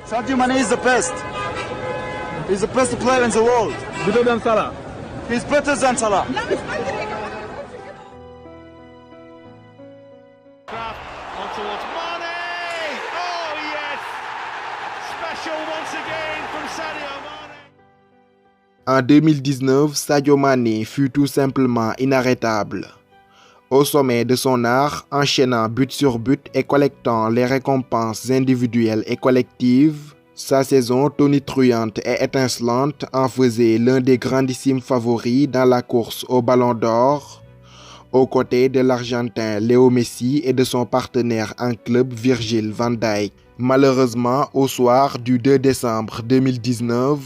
Sadio Mane is the best. He's the best player in the world. Better than Salah. He's better than Salah. On towards Mane. Oh yes. Special once again from Sadio Mane. En 2019, Sadio Mane fut tout simplement inarrêtable. Au sommet de son art, enchaînant but sur but et collectant les récompenses individuelles et collectives, sa saison tonitruante et étincelante en faisait l'un des grandissimes favoris dans la course au Ballon d'Or, aux côtés de l'Argentin Léo Messi et de son partenaire en club Virgil van Dijk. Malheureusement, au soir du 2 décembre 2019,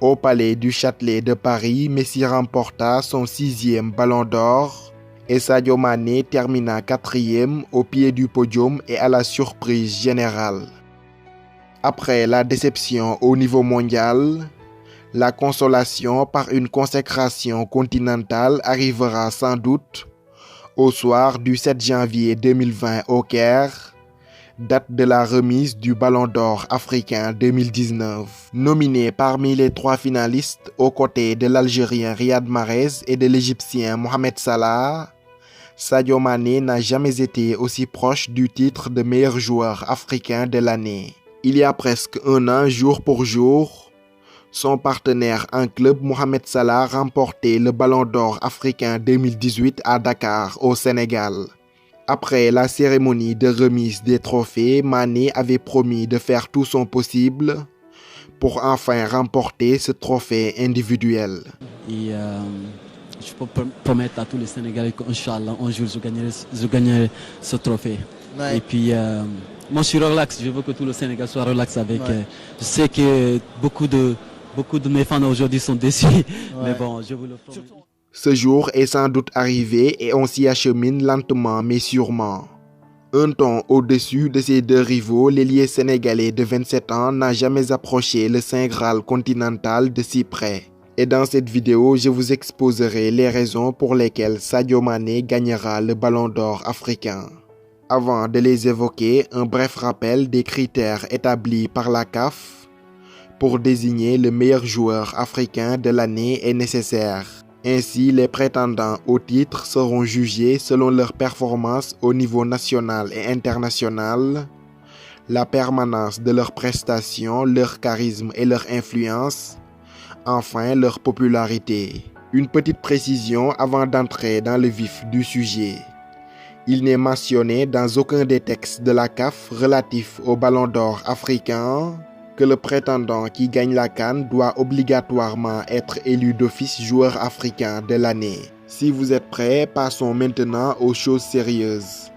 au Palais du Châtelet de Paris, Messi remporta son 6e Ballon d'Or et Sadio Mane termina 4e au pied du podium et à la surprise générale. Après la déception au niveau mondial, la consolation par une consécration continentale arrivera sans doute au soir du 7 janvier 2020 au Caire, date de la remise du Ballon d'Or africain 2019. Nominé parmi les 3 finalistes aux côtés de l'Algérien Riyad Mahrez et de l'Égyptien Mohamed Salah, Sadio Mane n'a jamais été aussi proche du titre de meilleur joueur africain de l'année. Il y a presque un an, jour pour jour, son partenaire en club Mohamed Salah remportait le Ballon d'Or africain 2018 à Dakar, au Sénégal. Après la cérémonie de remise des trophées, Mane avait promis de faire tout son possible pour enfin remporter ce trophée individuel. Je peux promettre à tous les Sénégalais qu'Inch'Allah, un jour, je gagnerai ce trophée. Ouais. Et puis, moi, je suis relax. Je veux que tout le Sénégal soit relax avec. Ouais. Je sais que beaucoup de mes fans aujourd'hui sont déçus. Ouais. Mais bon, je vous le promets. Ce jour est sans doute arrivé et on s'y achemine lentement mais sûrement. Un ton au-dessus de ces 2 rivaux, l'ailier sénégalais de 27 ans n'a jamais approché le Saint Graal continental de si près. Et dans cette vidéo, je vous exposerai les raisons pour lesquelles Sadio Mane gagnera le Ballon d'Or africain. Avant de les évoquer, un bref rappel des critères établis par la CAF pour désigner le meilleur joueur africain de l'année est nécessaire. Ainsi, les prétendants au titre seront jugés selon leur performance au niveau national et international, la permanence de leurs prestations, leur charisme et leur influence, enfin leur popularité. Une petite précision avant d'entrer dans le vif du sujet. Il n'est mentionné dans aucun des textes de la CAF relatifs au Ballon d'Or africain que le prétendant qui gagne la CAN doit obligatoirement être élu d'office joueur africain de l'année. Si vous êtes prêts, passons maintenant aux choses sérieuses.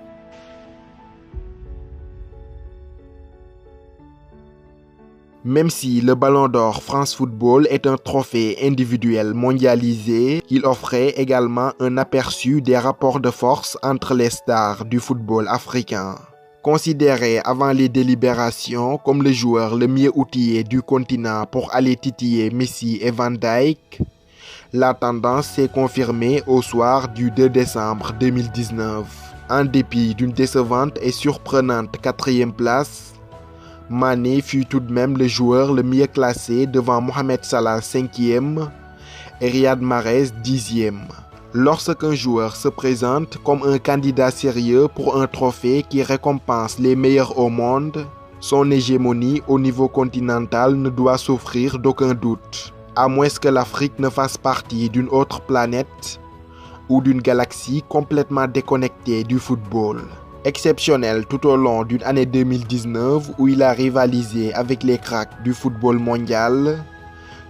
Même si le Ballon d'Or France Football est un trophée individuel mondialisé, il offrait également un aperçu des rapports de force entre les stars du football africain. Considéré avant les délibérations comme le joueur le mieux outillé du continent pour aller titiller Messi et Van Dijk, la tendance s'est confirmée au soir du 2 décembre 2019. En dépit d'une décevante et surprenante 4e place, Mane fut tout de même le joueur le mieux classé devant Mohamed Salah 5e et Riyad Mahrez 10e. Lorsqu'un joueur se présente comme un candidat sérieux pour un trophée qui récompense les meilleurs au monde, son hégémonie au niveau continental ne doit souffrir d'aucun doute, à moins que l'Afrique ne fasse partie d'une autre planète ou d'une galaxie complètement déconnectée du football. Exceptionnel tout au long d'une année 2019 où il a rivalisé avec les cracks du football mondial,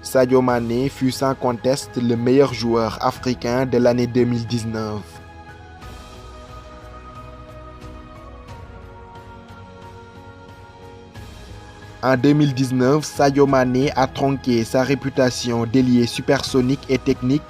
Sadio Mane fut sans conteste le meilleur joueur africain de l'année 2019. En 2019, Sadio Mane a tronqué sa réputation d'ailier supersonique et technique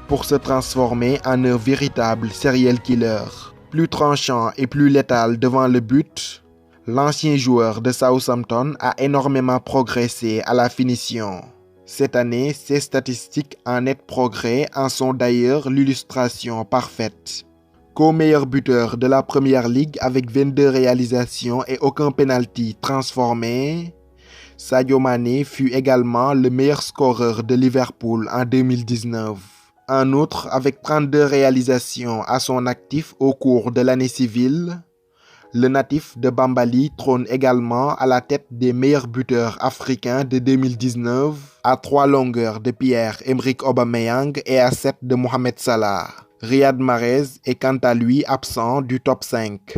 pour se transformer en un véritable serial killer. Plus tranchant et plus létal devant le but, l'ancien joueur de Southampton a énormément progressé à la finition. Cette année, ses statistiques en net progrès en sont d'ailleurs l'illustration parfaite. Co-meilleur buteur de la Première Ligue avec 22 réalisations et aucun penalty transformé, Sadio Mané fut également le meilleur scoreur de Liverpool en 2019. En outre, avec 32 réalisations à son actif au cours de l'année civile, le natif de Bambali trône également à la tête des meilleurs buteurs africains de 2019, à 3 longueurs de Pierre-Emerick Aubameyang et à 7 de Mohamed Salah. Riyad Mahrez est quant à lui absent du top 5.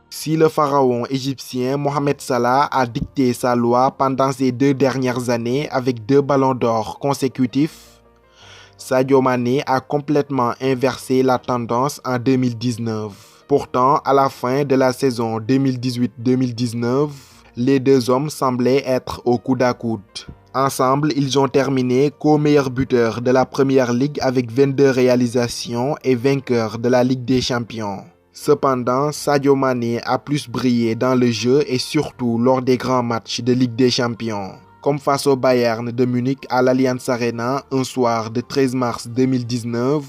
Si le pharaon égyptien Mohamed Salah a dicté sa loi pendant ces 2 dernières années avec 2 ballons d'or consécutifs, Sadio Mané a complètement inversé la tendance en 2019. Pourtant, à la fin de la saison 2018-2019, les 2 hommes semblaient être au coude à coude. Ensemble, ils ont terminé co-meilleur buteur de la Première Ligue avec 22 réalisations et vainqueur de la Ligue des Champions. Cependant, Sadio Mané a plus brillé dans le jeu et surtout lors des grands matchs de Ligue des Champions, comme face au Bayern de Munich à l'Allianz Arena un soir de 13 mars 2019,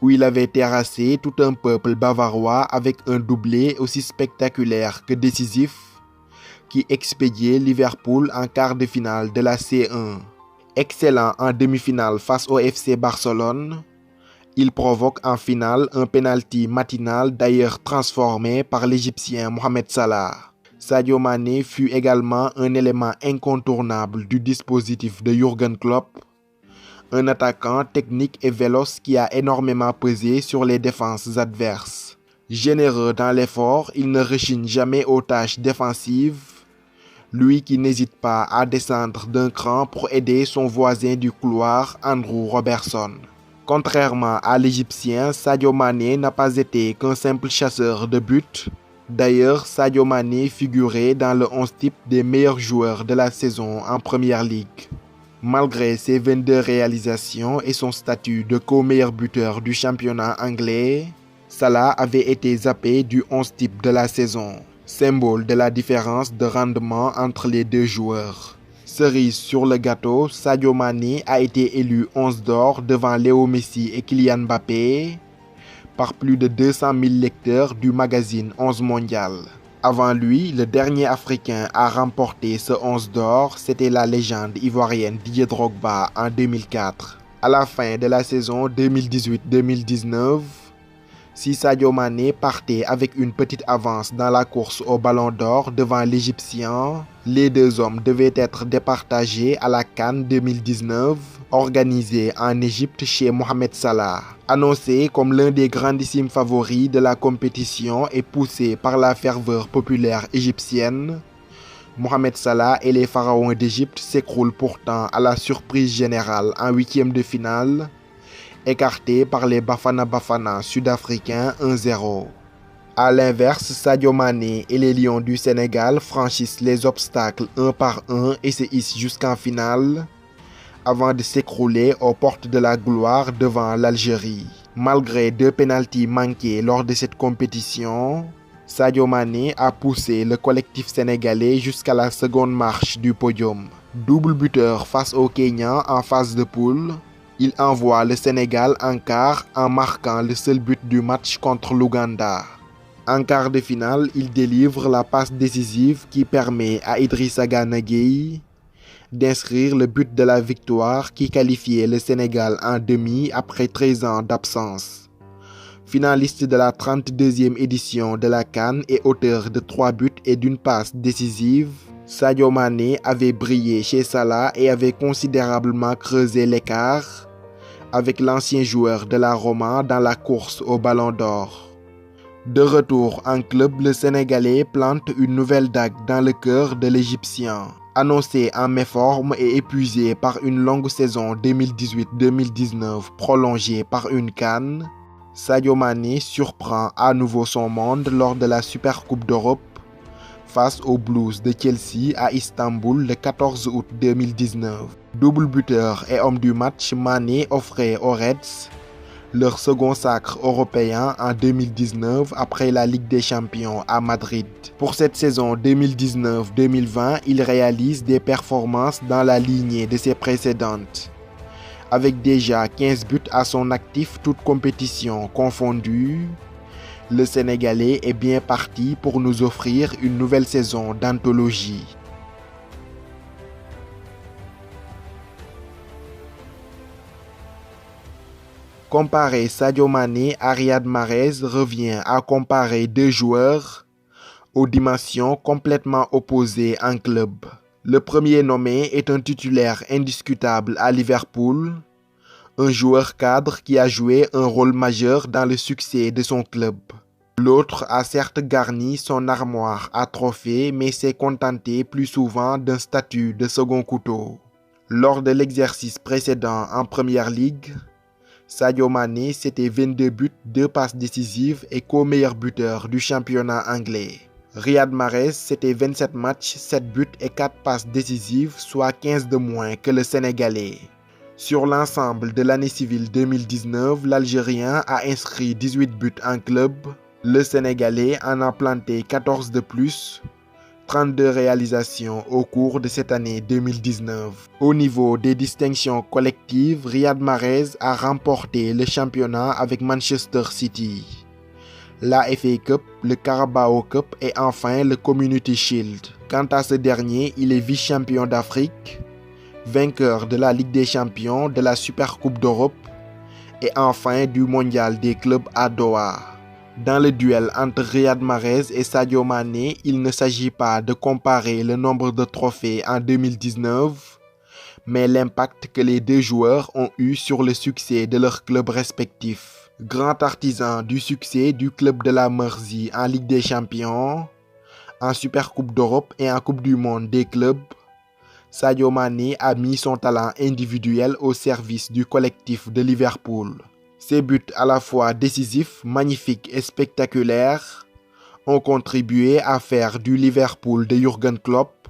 où il avait terrassé tout un peuple bavarois avec un doublé aussi spectaculaire que décisif, qui expédiait Liverpool en quart de finale de la C1. Excellent en demi-finale face au FC Barcelone, il provoque en finale un penalty matinal d'ailleurs transformé par l'Égyptien Mohamed Salah. Sadio Mané fut également un élément incontournable du dispositif de Jürgen Klopp, un attaquant technique et véloce qui a énormément pesé sur les défenses adverses. Généreux dans l'effort, il ne rechigne jamais aux tâches défensives, lui qui n'hésite pas à descendre d'un cran pour aider son voisin du couloir, Andrew Robertson. Contrairement à l'Égyptien, Sadio Mané n'a pas été qu'un simple chasseur de buts. D'ailleurs, Sadio Mané figurait dans le 11 type des meilleurs joueurs de la saison en Première Ligue. Malgré ses 22 réalisations et son statut de co-meilleur buteur du championnat anglais, Salah avait été zappé du 11 type de la saison, symbole de la différence de rendement entre les 2 joueurs. Cerise sur le gâteau, Sadio Mané a été élu 11 d'or devant Léo Messi et Kylian Mbappé par plus de 200 000 lecteurs du magazine 11 Mondial. Avant lui, le dernier Africain à remporter ce 11 d'or, c'était la légende ivoirienne Didier Drogba en 2004. À la fin de la saison 2018-2019, si Sadio Mané partait avec une petite avance dans la course au Ballon d'Or devant l'Égyptien, les 2 hommes devaient être départagés à la CAN 2019, organisée en Égypte chez Mohamed Salah. Annoncé comme l'un des grandissimes favoris de la compétition et poussé par la ferveur populaire égyptienne, Mohamed Salah et les pharaons d'Égypte s'écroulent pourtant à la surprise générale en 8e de finale, écarté par les Bafana Bafana sud-africains 1-0. A l'inverse, Sadio Mané et les Lions du Sénégal franchissent les obstacles un par un et se hissent jusqu'en finale, avant de s'écrouler aux portes de la gloire devant l'Algérie. Malgré 2 pénaltys manqués lors de cette compétition, Sadio Mané a poussé le collectif sénégalais jusqu'à la seconde marche du podium. Double buteur face au Kenya en phase de poule, il envoie le Sénégal en quart en marquant le seul but du match contre l'Ouganda. En quart de finale, il délivre la passe décisive qui permet à Idrissa Gana Gueye d'inscrire le but de la victoire qui qualifiait le Sénégal en demi après 13 ans d'absence. Finaliste de la 32e édition de la CAN et auteur de 3 buts et d'une passe décisive, Sadio Mané avait brillé chez Salah et avait considérablement creusé l'écart avec l'ancien joueur de la Roma dans la course au Ballon d'Or. De retour en club, le Sénégalais plante une nouvelle dague dans le cœur de l'Égyptien. Annoncé en méforme et épuisé par une longue saison 2018-2019 prolongée par une CAN, Sadio Mané surprend à nouveau son monde lors de la Supercoupe d'Europe face aux Blues de Chelsea à Istanbul le 14 août 2019. Double buteur et homme du match, Mané offrait aux Reds leur second sacre européen en 2019 après la Ligue des Champions à Madrid. Pour cette saison 2019-2020, il réalise des performances dans la lignée de ses précédentes. Avec déjà 15 buts à son actif, toutes compétitions confondues, le Sénégalais est bien parti pour nous offrir une nouvelle saison d'anthologie. Comparer Sadio Mané à Riyad Mahrez revient à comparer deux joueurs aux dimensions complètement opposées en club. Le premier nommé est un titulaire indiscutable à Liverpool, un joueur cadre qui a joué un rôle majeur dans le succès de son club. L'autre a certes garni son armoire à trophées, mais s'est contenté plus souvent d'un statut de second couteau. Lors de l'exercice précédent en Première Ligue, Sadio Mané, c'était 22 buts, 2 passes décisives et co-meilleur buteur du championnat anglais. Riyad Mahrez, c'était 27 matchs, 7 buts et 4 passes décisives, soit 15 de moins que le Sénégalais. Sur l'ensemble de l'année civile 2019, l'Algérien a inscrit 18 buts en club, le Sénégalais en a planté 14 de plus, 32 réalisations au cours de cette année 2019. Au niveau des distinctions collectives, Riyad Mahrez a remporté le championnat avec Manchester City, la FA Cup, le Carabao Cup et enfin le Community Shield. Quant à ce dernier, il est vice-champion d'Afrique, vainqueur de la Ligue des Champions, de la Super Coupe d'Europe et enfin du Mondial des clubs à Doha. Dans le duel entre Riyad Mahrez et Sadio Mané, il ne s'agit pas de comparer le nombre de trophées en 2019, mais l'impact que les deux joueurs ont eu sur le succès de leurs clubs respectifs. Grand artisan du succès du club de la Mersey en Ligue des Champions, en Super Coupe d'Europe et en Coupe du Monde des clubs, Sadio Mané a mis son talent individuel au service du collectif de Liverpool. Ses buts à la fois décisifs, magnifiques et spectaculaires ont contribué à faire du Liverpool de Jürgen Klopp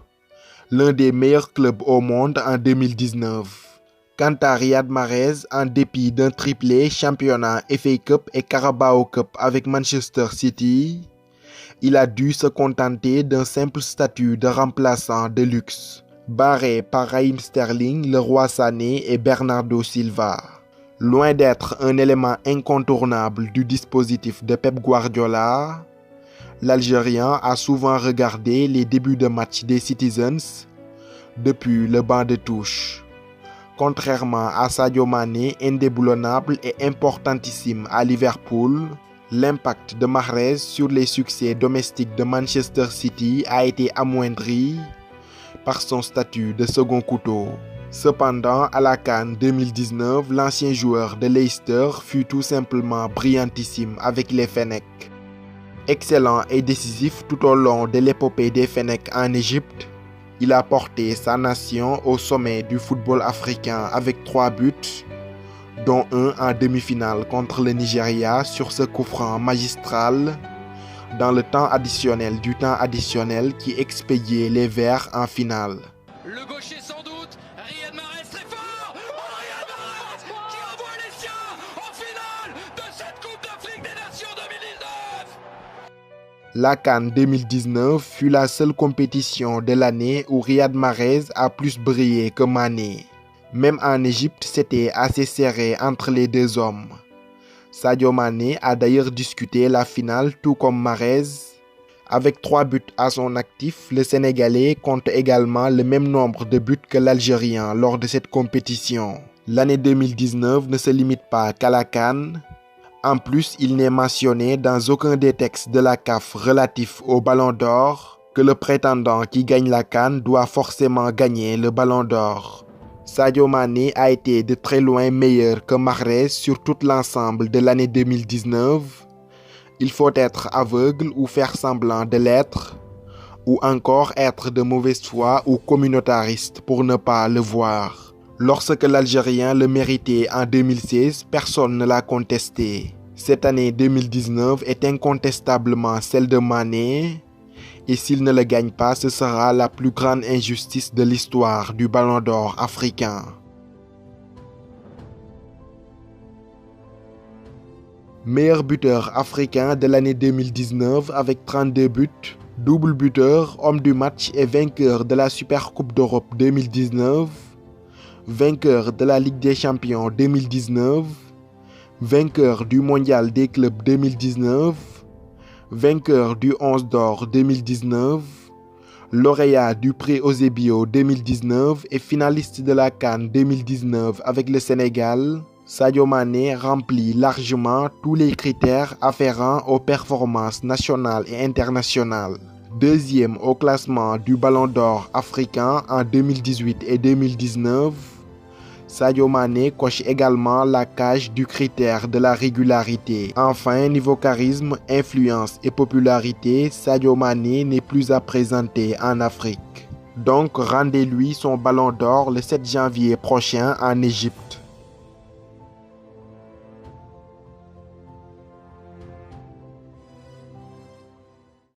l'un des meilleurs clubs au monde en 2019. Quant à Riyad Mahrez, en dépit d'un triplé championnat, FA Cup et Carabao Cup avec Manchester City, il a dû se contenter d'un simple statut de remplaçant de luxe, barré par Raheem Sterling, Leroy Sané et Bernardo Silva. Loin d'être un élément incontournable du dispositif de Pep Guardiola, l'Algérien a souvent regardé les débuts de match des Citizens depuis le banc de touche. Contrairement à Sadio Mané, indéboulonnable et importantissime à Liverpool, l'impact de Mahrez sur les succès domestiques de Manchester City a été amoindri par son statut de second couteau. Cependant, à la CAN 2019, l'ancien joueur de Leicester fut tout simplement brillantissime avec les Fennecs. Excellent et décisif tout au long de l'épopée des Fennecs en Égypte, il a porté sa nation au sommet du football africain avec 3 buts, dont un en demi-finale contre le Nigeria sur ce coup franc magistral dans le temps additionnel du temps additionnel qui expédiait les Verts en finale. Le gaucher sans doute, Riyad Mahrez très fort. Oh, Riyad Mahrez qui envoie les siens en finale de cette Coupe d'Afrique des Nations 2019. La CAN 2019 fut la seule compétition de l'année où Riyad Mahrez a plus brillé que Mané. Même en Égypte, c'était assez serré entre les deux hommes. Sadio Mané a d'ailleurs disputé la finale tout comme Mahrez. Avec 3 buts à son actif, le Sénégalais compte également le même nombre de buts que l'Algérien lors de cette compétition. L'année 2019 ne se limite pas qu'à la CAN. En plus, il n'est mentionné dans aucun des textes de la CAF relatifs au Ballon d'Or que le prétendant qui gagne la CAN doit forcément gagner le Ballon d'Or. Sadio Mané a été de très loin meilleur que Mahrez sur tout l'ensemble de l'année 2019. Il faut être aveugle ou faire semblant de l'être, ou encore être de mauvaise foi ou communautariste pour ne pas le voir. Lorsque l'Algérien le méritait en 2016, personne ne l'a contesté. Cette année 2019 est incontestablement celle de Mané, et s'il ne le gagne pas, ce sera la plus grande injustice de l'histoire du Ballon d'Or africain. Meilleur buteur africain de l'année 2019 avec 32 buts. Double buteur, homme du match et vainqueur de la Super Coupe d'Europe 2019. Vainqueur de la Ligue des Champions 2019. Vainqueur du Mondial des clubs 2019. Vainqueur du 11 d'or 2019. Lauréat du prix Eusebio 2019 et finaliste de la CAN 2019 avec le Sénégal, Sadio Mané remplit largement tous les critères afférents aux performances nationales et internationales. Deuxième au classement du Ballon d'Or africain en 2018 et 2019, Sadio Mané coche également la case du critère de la régularité. Enfin, niveau charisme, influence et popularité, Sadio Mané n'est plus à présenter en Afrique. Donc, rendez-lui son Ballon d'Or le 7 janvier prochain en Égypte.